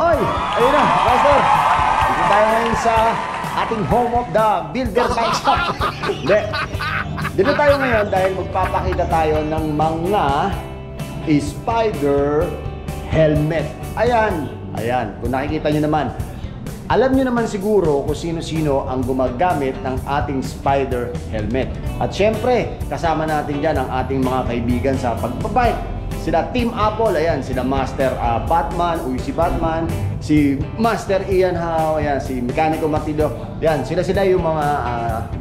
Oy! Ayun na, Master! Dito tayo ngayon sa ating home of the builder bike shop. Hindi. Dito tayo ngayon dahil magpapakita tayo ng mga Spider helmet. Ayan. Ayan. Kung nakikita nyo naman, alam nyo naman siguro kung sino-sino ang gumagamit ng ating Spider helmet. At syempre, kasama natin dyan ang ating mga kaibigan sa pagbabike. Sila Team Apple, ayan, sila Master Batman, si Batman, si Master Ian Howe, ayan, si Mekaniko Matido. Ayan, sila yung mga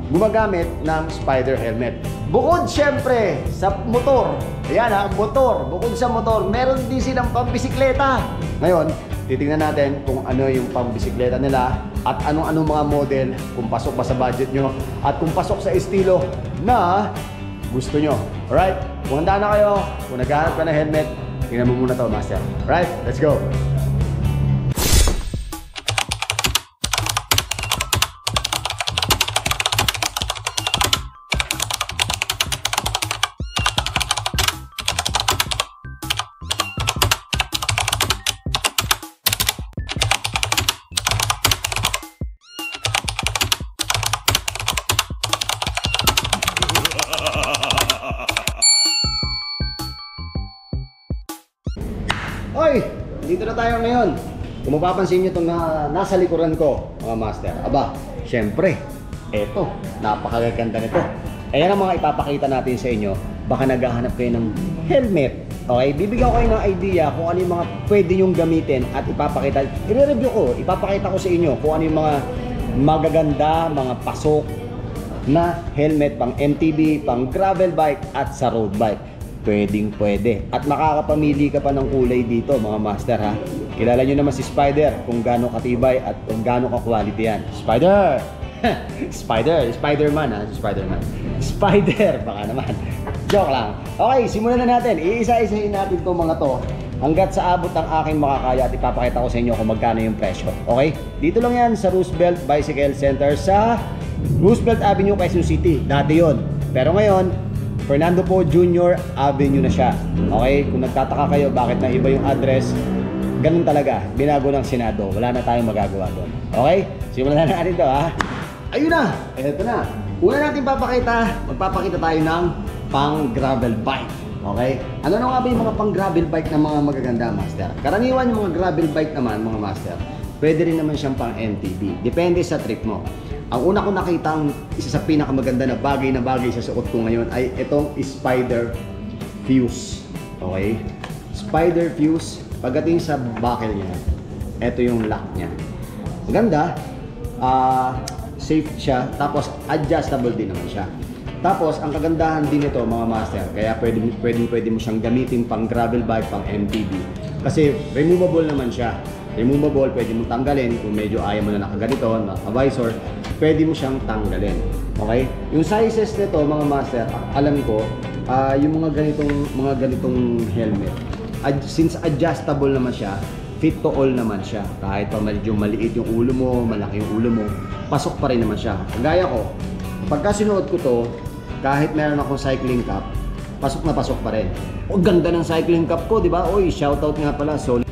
gumagamit ng Spider helmet. Bukod syempre sa motor, ayan motor, bukod sa motor, meron din silang pambisikleta. Ngayon, titingnan natin kung ano yung pambisikleta nila at anong mga model, kung pasok ba sa budget nyo at kung pasok sa estilo na gusto nyo. Alright? Kung handa na kayo, kung naghahanap ka ng helmet, tingnan mo muna to, Master. Alright? Let's go! Oy! Dito na tayo ngayon. Kung mapapansin nyo itong nasa likuran ko, mga Master. Aba, syempre, eto, napakaganda nito. Ayan ang mga ipapakita natin sa inyo. Baka naghahanap kayo ng helmet. Okay? Bibigyan ko kayo ng idea kung ano yung mga pwede nyong gamitin at ipapakita. I-review ko, ipapakita ko sa inyo kung ano yung mga magaganda, mga pasok na helmet pang MTB, pang gravel bike at sa road bike. Pwede. At makakapamili ka pa ng kulay dito, mga Master, ha. Kilala nyo naman si Spider, kung gaano katibay at kung gaano ka-quality yan. Spider! Spider-Man, ha. Spider-Man. Spider, baka naman. Joke lang. Okay, simulan na natin. Iisa-isahin natin itong mga to hanggat sa abot ng aking makakaya at ipapakita ko sa inyo kung magkano yung presyo. Okay? Dito lang yan sa Roosevelt Bicycle Center sa Roosevelt Avenue, Quezon City. Dati yon. Pero ngayon, Fernando Po Jr. Avenue na siya. Okay? Kung nagtataka kayo bakit na iba yung address, ganun talaga. Binago ng Senado. Wala na tayong magagawa doon. Okay? Simulan na natin ito, ha? Ayun na! Ito na. Una natin magpapakita tayo ng pang gravel bike. Okay? Ano na nga ba yung mga pang gravel bike na mga magaganda, Master? Karaniwan yung mga gravel bike naman, mga Master, pwede rin naman siyang pang MTB. Depende sa trip mo. Ang una ko nakitang isa sa pinakamaganda na bagay sa suot ko ngayon ay itong Spider Fuse. Okay? Spider Fuse, pagdating sa buckle niya, ito yung lock niya. Maganda, safe siya, tapos adjustable din naman siya. Tapos, ang kagandahan din ito, mga Master, kaya pwede mo siyang gamitin pang gravel bike, pang MTB. Kasi removable naman siya. Removable, pwede mo tanggalin kung medyo ayaw mo na nakaganito, naka-visor, pwede mo siyang tanggalin. Okay? Yung sizes nito, mga Master, alam ko, yung mga ganitong helmet, since adjustable naman siya, fit to all naman siya. Kahit pa medyo maliit yung ulo mo, malaki yung ulo mo, pasok pa rin naman siya. Gaya ko, pagka sinuot ko to, kahit meron akong cycling cap, pasok na pasok pa rin. O ganda ng cycling cap ko, di ba? Oy, shoutout nga pala, Solid.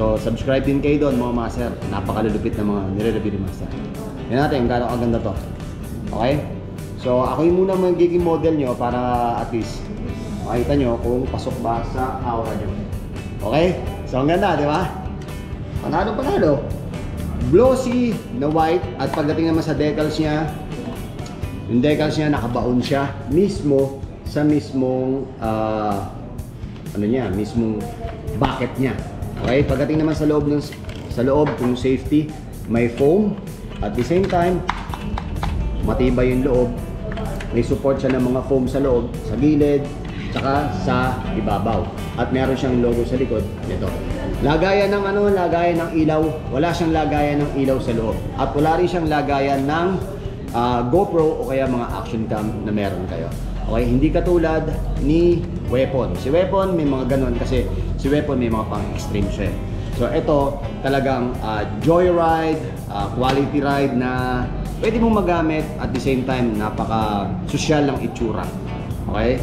So, subscribe din kayo doon, mga Master. Napakalulupit na mga nire-review ni Master. Yan natin, kung gano'ng kaganda to. Okay? So, ako yung muna magiging model nyo para at least makita nyo kung pasok ba sa aura nyo. Okay? So, ang ganda, di ba? Panalo. Glossy na white at pagdating naman sa decals niya, yung decals niya nakabaon siya mismo sa mismong mismong bucket niya. Okay, pagdating naman sa loob kung safety, may foam at the same time matibay yung loob. May support siya ng mga foam sa loob, sa gilid, tsaka sa ibabaw. At meron siyang logo sa likod nito. Lagayan ng ilaw, wala siyang lagayan ng ilaw sa loob. At wala rin siyang lagayan ng GoPro o kaya mga action cam na meron kayo. Okay, hindi katulad ni Weapon. Si Weapon may mga ganon kasi si Weapon may mga pang extreme siya. So ito talagang joyride, quality ride na pwede mong magamit at the same time napaka social ng itsura. Okay?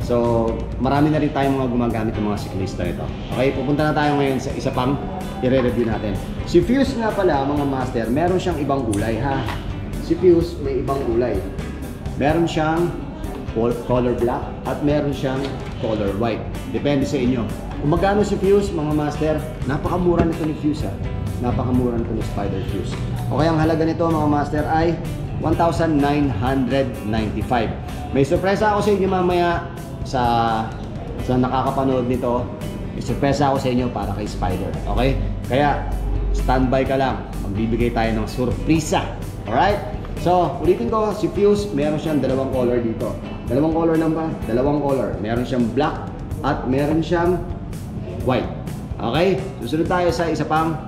So, marami na rin tayong mga gumagamit ng mga siklista nito. Okay, pupunta na tayo ngayon sa isa pang i-review natin. Si Fuse nga pala, mga master, meron siyang ibang kulay ha. Si Fuse may ibang kulay. Meron siyang color black at meron siyang color white. Depende sa inyo. Kung magkano si Fuse, mga master, napakamura nito ni Fuse ha. Napakamura nito ni Spider Fuse. Okay, ang halaga nito mga master ay 1,995. May sorpresa ako sa inyo mamaya sa nakakapanood nito. May sorpresa ako sa inyo para kay Spider. Okay? Kaya standby ka lang. Magbibigay tayo ng sorpresa. Alright? So, ulitin ko, si Fuse, meron siyang dalawang color dito. Dalawang color lang ba? Dalawang color. Meron siyang black at meron siyang white. Okay? Susunod tayo sa isa pang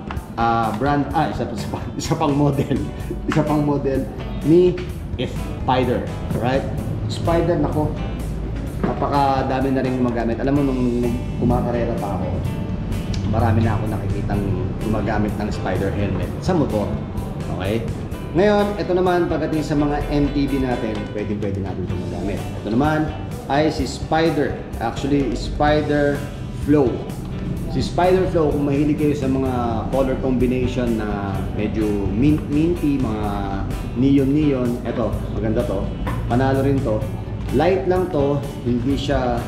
brand, isa pang model. Isa pang model ni Spider. Alright? Spider, nako. Napakadami na rin gumagamit. Alam mo, nung kumakarera pa ako, marami na ako nakikitang gumagamit ng Spider helmet sa motor. Okay? Ngayon, ito naman, pagdating sa mga MTB natin, pwede natin ito magamit. Ito naman ay si Spider. Actually, Spider Flow. Si Spider Flow, kung mahilig kayo sa mga color combination na medyo minty, mga neon, eto, maganda to. Panalo rin to. Light lang to, hindi siya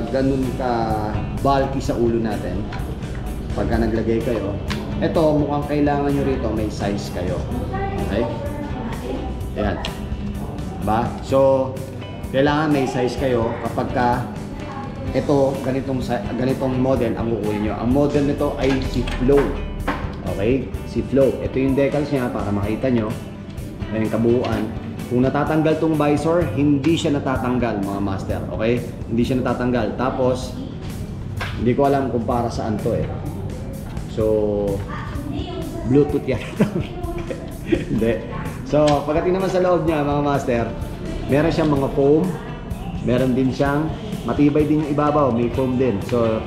ganun ka bulky sa ulo natin. Pagka naglagay kayo, eto, mukhang kailangan nyo rito, may size kayo. Okay? Ayan. Ba? So, kailangan may size kayo kapag ka ito, ganitong model ang kukunin nyo. Ang model nito ay si Flow. Okay? Si Flow. Ito yung decals niya para makita nyo. Ayan, kabuuan. Kung natatanggal tong visor, hindi siya natatanggal, mga master. Okay? Hindi siya natatanggal. Tapos, hindi ko alam kung para saan to eh. So, Bluetooth yan. Hindi. So, pagdating naman sa loob niya, mga master, meron siyang mga foam. Meron din siyang matibay din yung ibabaw, may foam din. So,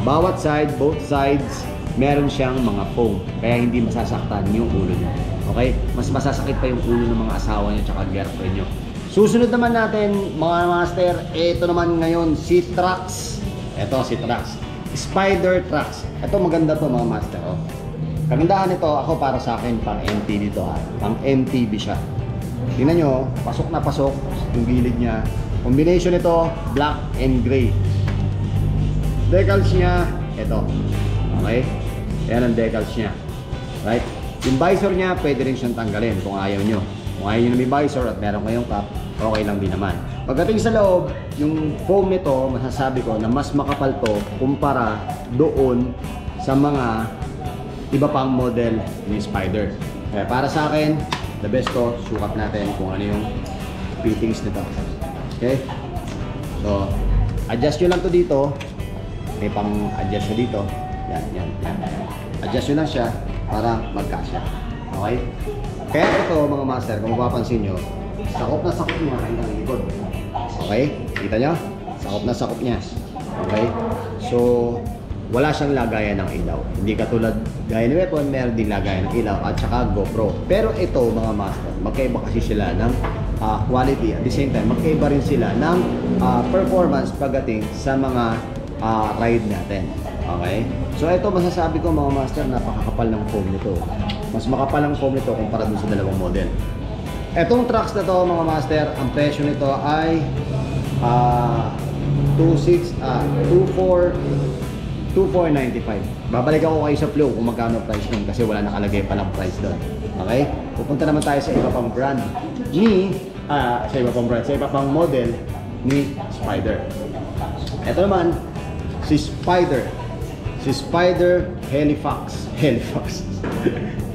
bawat side, both sides, meron siyang mga foam. Kaya hindi masasaktan yung ulo niya. Okay? Mas masasakit pa yung ulo ng mga asawa niyo tsaka girlfriend niyo. Susunod naman natin, mga master, ito naman ngayon, si Trax. Ito, si Trax. Spider Trax. Ito maganda to, mga master. Oh. Kagandahan nito, ako para sa akin, pang MT nito ha. Pang MTB siya. Tingnan nyo, pasok na pasok yung gilid niya. Combination nito, black and gray. Decals niya, ito. Okay? Yan ang decals niya. Right? Yung visor niya, pwede rin siyang tanggalin kung ayaw nyo. Kung ayaw nyo na may visor at meron kayong cap, okay lang din naman. Pagdating sa loob, yung foam nito, masasabi ko na mas makapal to kumpara doon sa mga iba pang model ni Spider. Kaya para sa akin, the best to, sukat natin kung ano yung fittings nito. Okay? So, adjust nyo lang to dito. May pang-adjust nyo dito. Yan. Adjust nyo lang siya para magkasya. Okay? Kaya ito, mga master, kung mapapansin nyo, sakop na sakop niya hanggang likod. Okay? Kita nyo? Sakop na sakop niya. Okay? So, wala siyang lagayan ng ilaw. Hindi katulad gaya ni Weapon, meron din lagayan ng ilaw at saka GoPro. Pero ito, mga master, magkaiba kasi sila ng quality. At the same time, magkaiba rin sila ng performance pagdating sa mga ride natin. Okay? So ito, masasabi ko, mga master, napakakapal ng foam nito. Mas makapal ang foam nito kumpara dun sa dalawang model. Etong Trax na to, mga master, ang presyo nito ay 2495. Babalik ako kayo sa Flow kung magkano price nun kasi wala nakalagay palang price doon. Okay? Pupunta naman tayo sa iba pang brand ni sa iba pang model ni Spider. Ito naman si Spider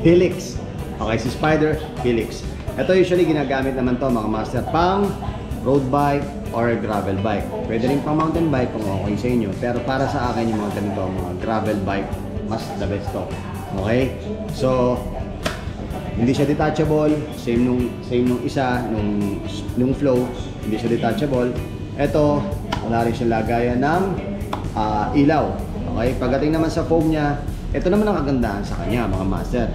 Helix. Okay, si Spider Helix. Ito usually ginagamit naman to, mga master, pang road bike or gravel bike. Pwede rin pang mountain bike kung okay sa inyo. Pero para sa akin, yung mga ganito, mga gravel bike, mas the best to. Okay? So, hindi siya detachable. Same nung isa, nung Flow, hindi siya detachable. Ito, wala rin siya lagayan ng ilaw. Okay? Pagdating naman sa foam niya, ito naman ang kagandahan sa kanya, mga master.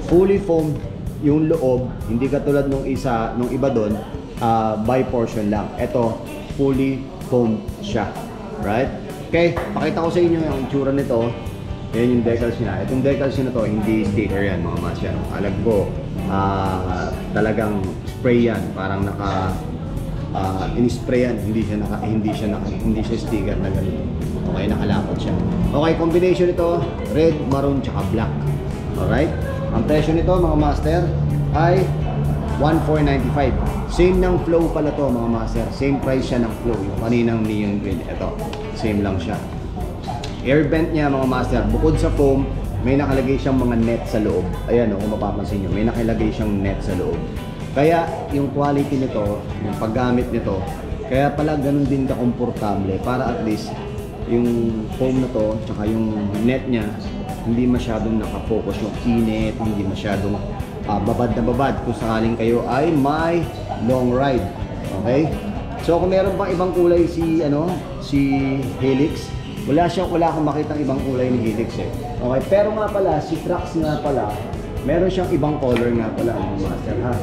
Fully foam yung loob, hindi katulad nung iba doon, by portion lang. Ito, fully foamed siya. Right? Okay, pakita ko sa inyo yung itsura nito. Yan yung decals niya. Itong decals niya na to, hindi sticker yan mga master. Alam ko, talagang spray yan. Parang naka in-spray yan. Hindi siya sticker na ganito. Okay, nakalapat siya. Okay, combination nito, red, maroon, tsaka black. Alright? Ang presyo nito mga master ay 1,495. Same ng flow pala to mga master. Same price siya ng flow. Yung kaninang neon green. Ito, same lang siya. Air vent niya mga master, bukod sa foam, may nakalagay siyang mga net sa loob. Ayan kung mapapansin nyo, may nakalagay siyang net sa loob. Kaya yung quality nito, yung paggamit nito, kaya pala ganun din ka-komportable para at least yung foam na to, tsaka yung net niya, hindi masyadong nakafocus yung init, hindi masyadong babad na babad kung sakaling kayo ay may long ride. Okay? So kung meron bang ibang kulay si Helix, wala akong makitang ibang kulay ni Helix eh. Okay, pero nga pala, si Trax nga pala, meron siyang ibang color nga pala ang master ha.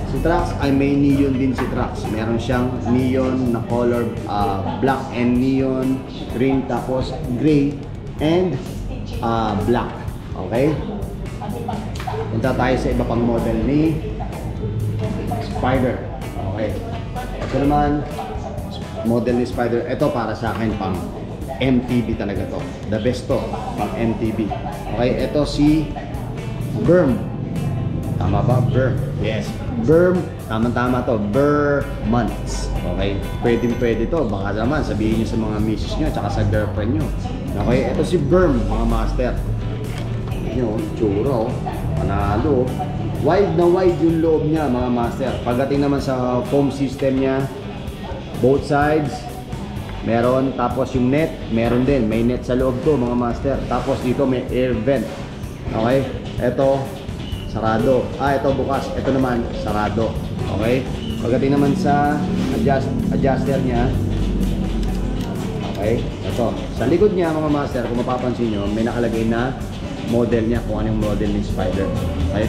Si Trax ay may neon din si Trax. Meron siyang neon na color, black and neon, green, tapos gray and black. Okay? Punta tayo sa iba pang model ni Spider. Okay. Ito naman, model ni Spider. Ito para sa akin pang MTB talaga to. The best to, pang MTB. Okay, ito si Berm. Tama ba? Berm. Yes. Berm. Tama-tama to. Bermonths. Okay? Pwede to. Baka naman sabihin nyo sa mga misis nyo tsaka sa girlfriend nyo. Okay, ito si Berm, mga master. Yun, tsura panalo. Wide na wide yung loob niya mga master. Pagdating naman sa foam system niya, both sides meron, tapos yung net meron din, may net sa loob to mga master. Tapos dito may air vent. Okay, ito sarado, ito bukas, ito naman sarado. Okay, pagdating naman sa adjuster niya, okay, ito sa likod niya mga master, kung mapapansin nyo, may nakalagay na model niya, kung anong model ng Spider. Okay,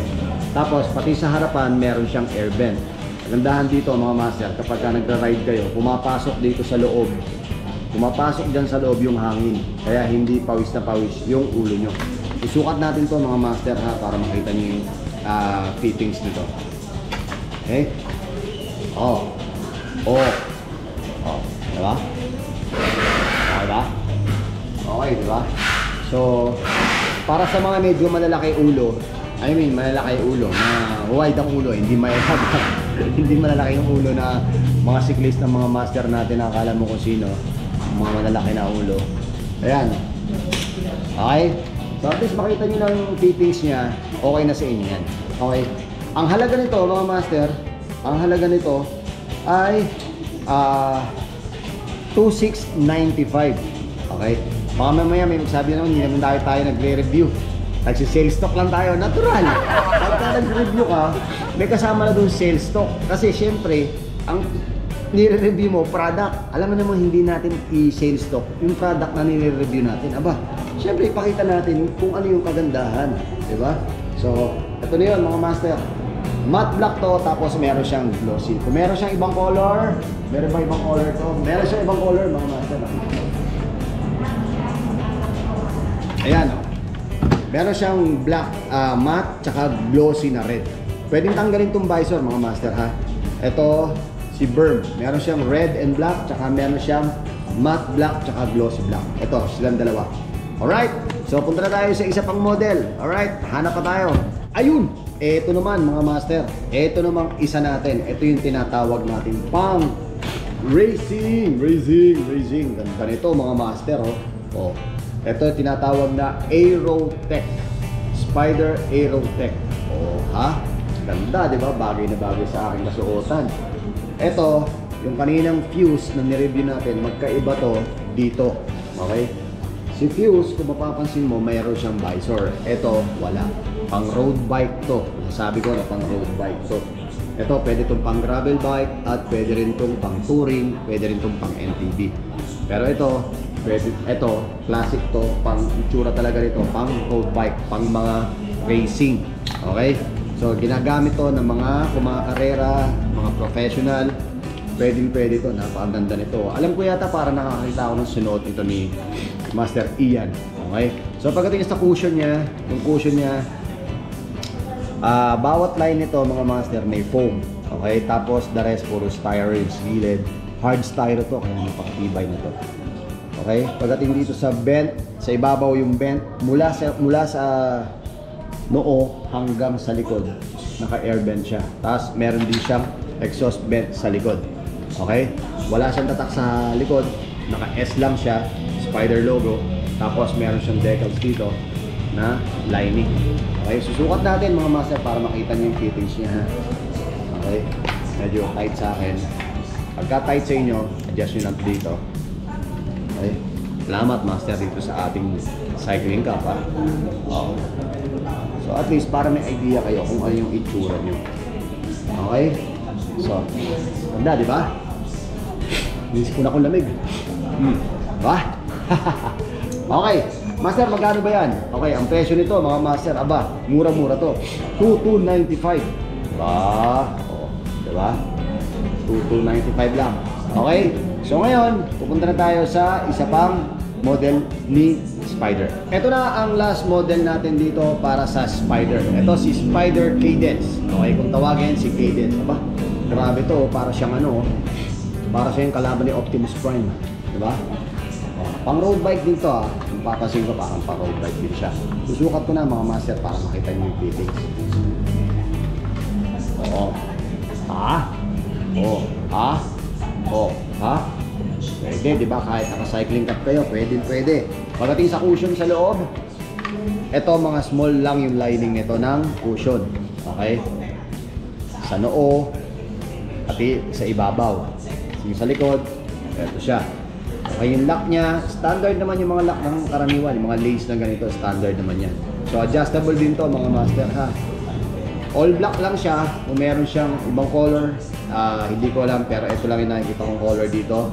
tapos pati sa harapan meron siyang air vent. Kagandahan dito mga master, kapag ka nagra-ride kayo, pumapasok dito sa loob, pumapasok dyan sa loob yung hangin, kaya hindi pawis na pawis yung ulo nyo. Isukat natin to mga master ha, para makita nyo yung fittings nito. Okay? Diba? Okay ba? Okay, diba? So, para sa mga medyo malalaki ulo, malalaki ulo, na wide ang ulo, hindi mayabag. Hindi malalaki yung ulo na mga cyclist ng mga master natin na akala mo kung sino, mga malalaki na ulo. Ayan. Okay? So at least makita nyo ng fittings niya, okay na sa inyo yan. Okay? Ang halaga nito mga master, ang halaga nito ay 2,695. Okay? Baka mamaya may magsabi naman, hindi naman tayo nagre-review. Nagsi-sales stock lang tayo, natural. Pagka nag-review ka, may kasama na doon sales stock. Kasi syempre, ang nire-review mo, product. Alam mo naman hindi natin i-sales stock yung product na nire-review natin. Aba, syempre ipakita natin kung ano yung kagandahan. Diba? So, ito na yun mga master. Matte black to, tapos meron siyang glossy. Kung meron siyang ibang color, meron ba ibang color to? Meron siyang ibang color mga master. Ayan o. Meron siyang black, matte, tsaka glossy na red. Pwedeng tanggalin itong visor mga master ha. Ito si Berm, meron siyang red and black, tsaka meron siyang matte black, tsaka glossy black. Ito, silang dalawa. Alright, so punta na tayo sa isa pang model. Alright, hanap pa tayo. Ayun, ito naman mga master. Ito namang isa natin. Ito yung tinatawag natin pang racing. Ganda nito mga master oh. Ito tinatawag na Aerotech. Spider Aerotech. Oh, ha? Ganda, di ba? Bagay na bagay sa aking kasuotan. Ito, yung kaninang fuse na nireview natin, magkaiba to dito. Okay? Si fuse, kung mapapansin mo, mayroon siyang visor. Ito, wala. Pang road bike to. Sabi ko na pang road bike to. Ito, pwede itong pang gravel bike at pwede rin itong pang touring, pwede rin itong pang MTB. Pero ito, pwede, ito, classic to, pang itsura talaga nito, pang road bike, pang mga racing. Okay? So, ginagamit to ng mga kumakarera, mga professional. Pwede to, napakaganda nito. Alam ko yata para nakakita ako ng sunuot ito ni Master Ian. Okay? So pagdating sa cushion niya, yung cushion niya, bawat line nito mga master may foam. Okay? Tapos the rest puro styrene, gilid. Hard styro to, kaya napakatibay na to. Okay? Pagdating dito sa vent, sa ibabaw yung vent, mula sa noo hanggang sa likod, naka-air vent siya. Tapos meron din siyang exhaust vent sa likod. Okay? Wala siyang tatak sa likod, naka-S lang siya, Spider logo. Tapos meron siyang decals dito na lining. Okay? Susukat natin mga master para makita niyo yung fittings niya. Ha? Okay? Medyo tight sa akin. Pagka tight sa inyo, adjust nyo lang dito. Okay? Salamat master dito sa ating cycling cup. Ha? Okay. So at least para may idea kayo kung ano yung itsura nyo. Okay? So, ganda, di ba? Nisip ko na akong lamig. Ba? Okay. Master, magkano ba yan? Okay, ang presyo nito mga master, aba, mura-mura to. 2295. Ba? Oh, di ba? 2295 lang. Okay? So ngayon, pupunta na tayo sa isa pang model ni Spider. Ito na ang last model natin dito para sa Spider. Ito si Spider Cadence. Okay, kung tawagin si Cadence. Aba, grabe to, para siyang ano, para siyang kalaban ni Optimus Prime. Diba? Pang road bike din to, kung papasin ko parang pang road bike din siya. Susukat ko na mga master para makita niyo yung fittings. Oo. Ha? Oo. Ha? Oo. Ha? Pwede, di ba? Kahit naka-cycling cup kayo, pwede. Pagdating sa cushion sa loob, ito mga small lang yung lining nito ng cushion. Okay? Sa noo, pati sa ibabaw. Yung sa likod, ito siya. Okay, yung lock niya, standard naman yung mga lock ng karaniwan, yung mga lace na ganito, standard naman yan. So adjustable din to mga master ha. All black lang siya, kung meron siyang ibang color, hindi ko alam, pero ito lang yung nakikita kong color dito.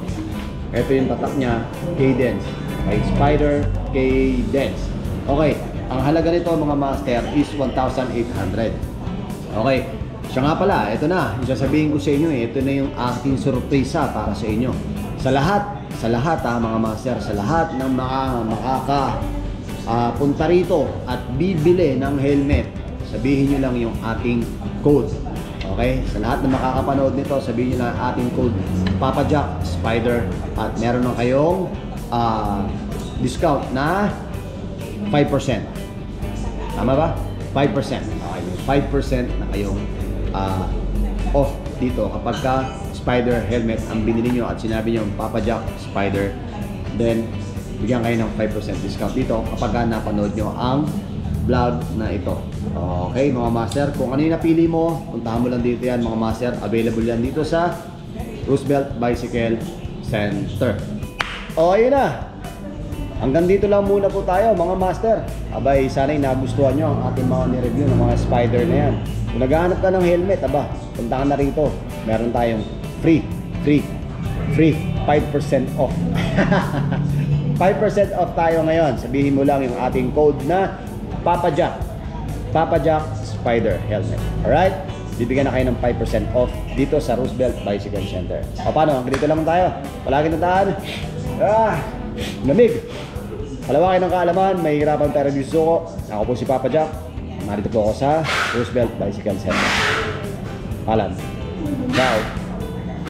Ito yung tatak niya, Cadence. Okay, Spider Cadence. Okay, ang halaga nito mga master is 1,800. Okay, siya nga pala, ito na, yung sasabihin ko sa inyo ito na yung aking surpresa para sa inyo. Sa lahat mga master, sa lahat ng mga punta rito at bibili ng helmet, sabihin nyo lang yung ating code. Okay? Sa lahat na makakapanood nito, sabihin nyo lang ating code Papa Jack Spider at meron na kayong discount na 5%. Tama ba? 5%. Okay, 5% na kayong off dito kapag ka Spider helmet ang binili nyo at sinabi nyo Papa Jack Spider, then bigyan kayo ng 5% discount dito kapag napanood nyo ang vlog na ito. Okay mga master, kung ano yung napili mo, puntahan mo lang dito yan mga master. Available yan dito sa Roosevelt Bicycle Center. O ayun na, hanggang dito lang muna po tayo mga master. Abay, sana'y nagustuhan nyo ang ating mga ni-review ng mga Spider na yan. Kung naghahanap ka ng helmet, aba, punta ka na rito. Meron tayong free 5% off. 5% off tayo ngayon. Sabihin mo lang yung ating code na Papa Jack Spider helmet. Alright? Bibigyan na kayo ng 5% off dito sa Roosevelt Bicycle Center. O paano? Dito lang tayo. Palagi tandaan. Lamig. Palawakin ng kaalaman, may hirapan pero di suko. Ako po si Papa Jack. Narito po ako sa Roosevelt Bicycle Center. Alam. Ciao.